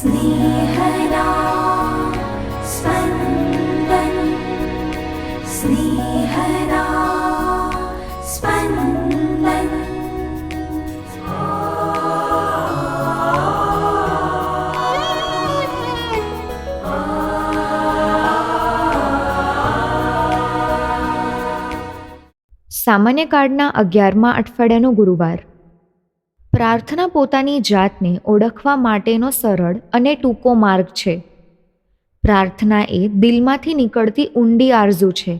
स्नेहदा स्पन्दन स्नेहदा स्पन्दन। સામાન્ય કાળના 11મા અઠવાડિયાનો ગુરુવાર. પ્રાર્થના પોતાની જાતને ઓળખવા માટેનો સરળ અને ટૂંકો માર્ગ છે. પ્રાર્થના એ દિલમાંથી નીકળતી ઊંડી આરઝુ છે.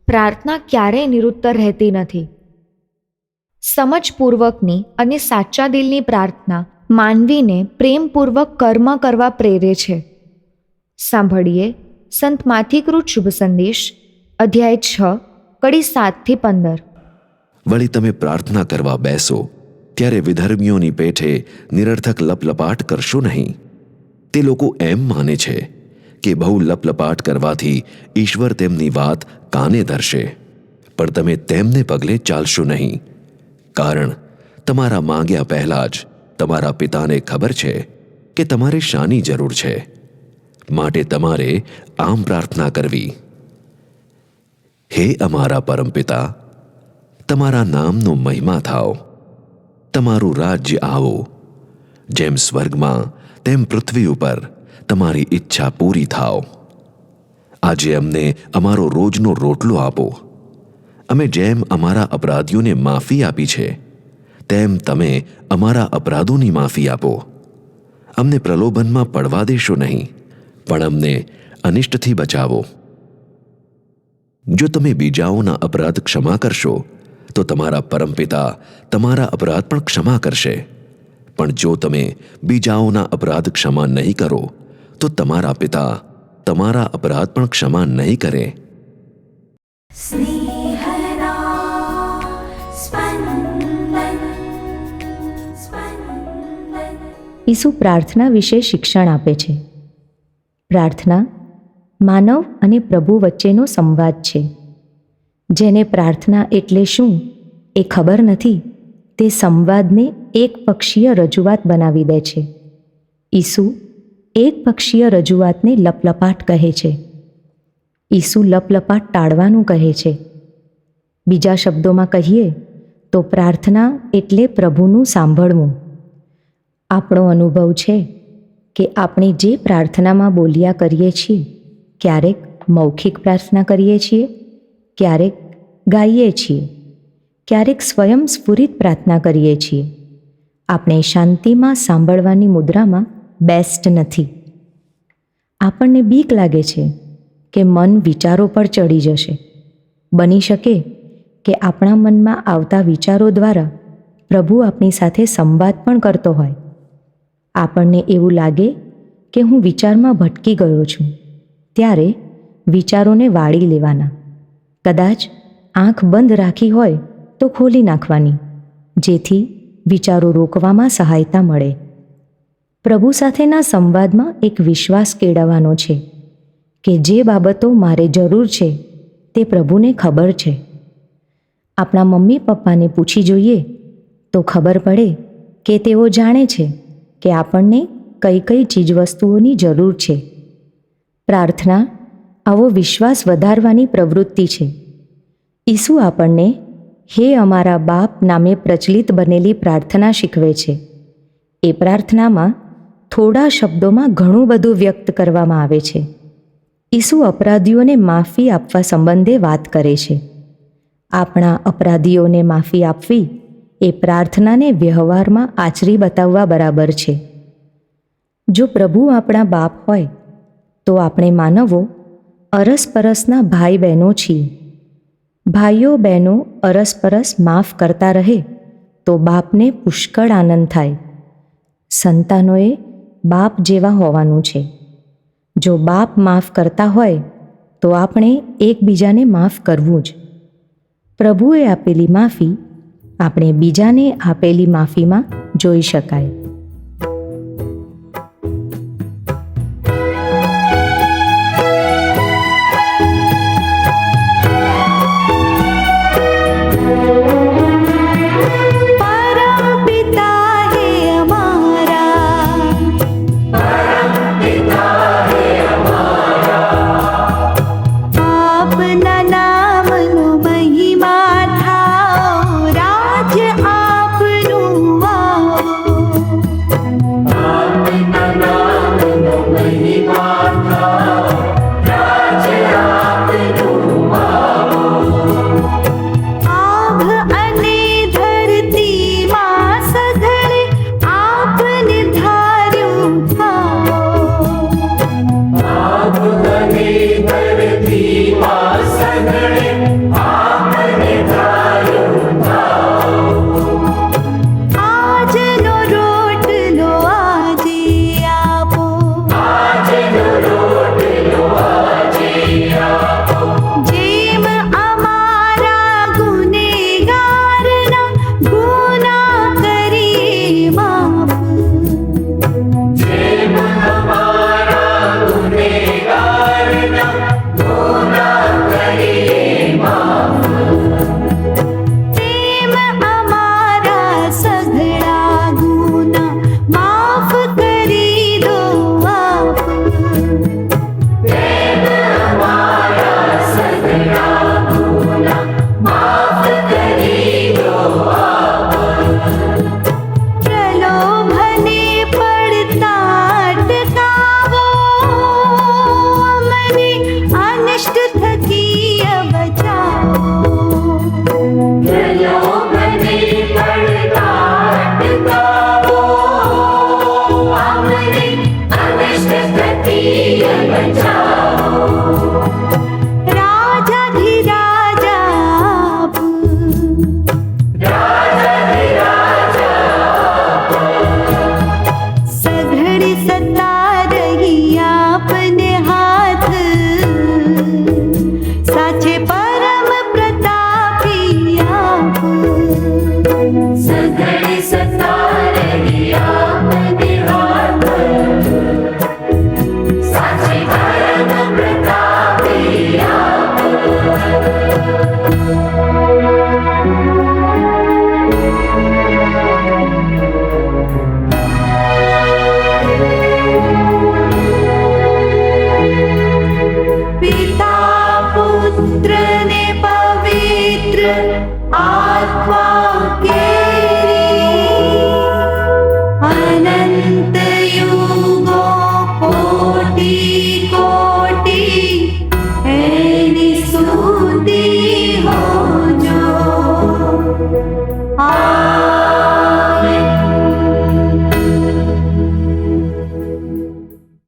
પ્રાર્થના ક્યારેય નિરુત્તર રહેતી નથી. સમજપૂર્વકની અને સાચા દિલની પ્રાર્થના માનવીને પ્રેમપૂર્વક કર્મ કરવા પ્રેરે છે. સાંભળીએ સંત માથીકૃત શુભ સંદેશ, અધ્યાય 6, કડી 7-15. વળી તમે પ્રાર્થના કરવા બેસો ત્યારે વિધર્મીઓની પેઠે નિરર્થક લપલપાટ કરશો નહીં. તે લોકો એમ માને છે કે બહુ લપલપાટ કરવાથી ઈશ્વર તેમની વાત કાને ધરશે, પણ તમે તેમને પગલે ચાલશો નહીં, કારણ તમારા માંગ્યા પહેલાં જ તમારા પિતાને ખબર છે કે તમારે શાની જરૂર છે. માટે તમારે આમ પ્રાર્થના કરવી: હે અમારા પરમપિતા, તમારા નામનો મહિમા થાવ. તમારું રાજ્ય આવો. જેમ સ્વર્ગમાં તેમ પૃથ્વી ઉપર તમારી ઈચ્છા પૂરી થાવ. આજે અમને અમારો રોજનો રોટલો આપો. અમે જેમ અમારા અપરાધીઓને માફી આપી છે તેમ તમે અમારા અપરાધોની માફી આપો. અમને પ્રલોભનમાં પડવા દેશો નહીં, પણ અમને અનિષ્ટથી બચાવો. જો તમે બીજાઓના અપરાધ ક્ષમા કરશો તો તમારા પરમપિતા તમારા અપરાધ પણ ક્ષમા કરશે. પણ જો તમે બીજાઓના અપરાધ ક્ષમા નહીં કરો તો તમારા પિતા તમારા અપરાધ પણ ક્ષમા નહીં કરે. स्नेहदा स्पन्दन स्पन्दन। ઈસુ પ્રાર્થના વિશે શિક્ષણ આપે છે. પ્રાર્થના માનવ અને પ્રભુ વચ્ચેનો સંવાદ છે. જેને પ્રાર્થના એટલે શું એ ખબર નથી, તે સંવાદને એકપક્ષીય રજૂઆત બનાવી દે છે. ઈસુ એકપક્ષીય રજૂઆતને લપલપાટ કહે છે. ઈસુ લપલપાટ ટાળવાનું કહે છે. બીજા શબ્દોમાં કહીએ તો પ્રાર્થના એટલે પ્રભુનું સાંભળવું. આપણો અનુભવ છે કે આપણે જે પ્રાર્થનામાં બોલ્યા કરીએ છીએ, ક્યારેક મૌખિક પ્રાર્થના કરીએ છીએ, ક્યારેક ગાઈએ છીએ, ક્યારેક સ્વયં સ્ફુરિત પ્રાર્થના કરીએ છીએ. આપણે શાંતિમાં સાંભળવાની મુદ્રામાં બેસ્ટ નથી. આપણને બીક લાગે છે કે મન વિચારો પર ચડી જશે. બની શકે કે આપણા મનમાં આવતા વિચારો દ્વારા પ્રભુ આપણી સાથે સંવાદ પણ કરતો હોય. આપણને એવું લાગે કે હું વિચારમાં ભટકી ગયો છું, ત્યારે વિચારોને વાળી લેવાના. કદાચ આંખ બંધ રાખી હોય તો ખોલી નાખવાની, જેથી વિચારો રોકવામાં સહાયતા મળે. પ્રભુ સાથેના સંવાદમાં એક વિશ્વાસ કેળવવાનો છે કે જે બાબતો મારે જરૂર છે તે પ્રભુને ખબર છે. આપણા મમ્મી પપ્પાને પૂછી જોઈએ તો ખબર પડે કે તેઓ જાણે છે કે આપણને કઈ કઈ ચીજવસ્તુઓની જરૂર છે. પ્રાર્થના આવો વિશ્વાસ વધારવાની પ્રવૃત્તિ છે. ઈસુ આપણને હે અમારા બાપ નામે પ્રચલિત બનેલી પ્રાર્થના શીખવે છે. એ પ્રાર્થનામાં થોડા શબ્દોમાં ઘણું બધું વ્યક્ત કરવામાં આવે છે. ઈસુ અપરાધીઓને માફી આપવા સંબંધે વાત કરે છે. આપણા અપરાધીઓને માફી આપવી એ પ્રાર્થનાને વ્યવહારમાં આચરી બતાવવા બરાબર છે. જો પ્રભુ આપણા બાપ હોય તો આપણે માનવો અરસપરસના ભાઈ બહેનો છીએ. ભાઈઓ બહેનો અરસપરસ માફ કરતા રહે તો બાપને પુષ્કળ આનંદ થાય. સંતાનોએ બાપ જેવા હોવાનું છે. જો બાપ માફ કરતા હોય તો આપણે એકબીજાને માફ કરવું જ. પ્રભુએ આપેલી માફી આપણે બીજાને આપેલી માફીમાં જોઈ શકાય.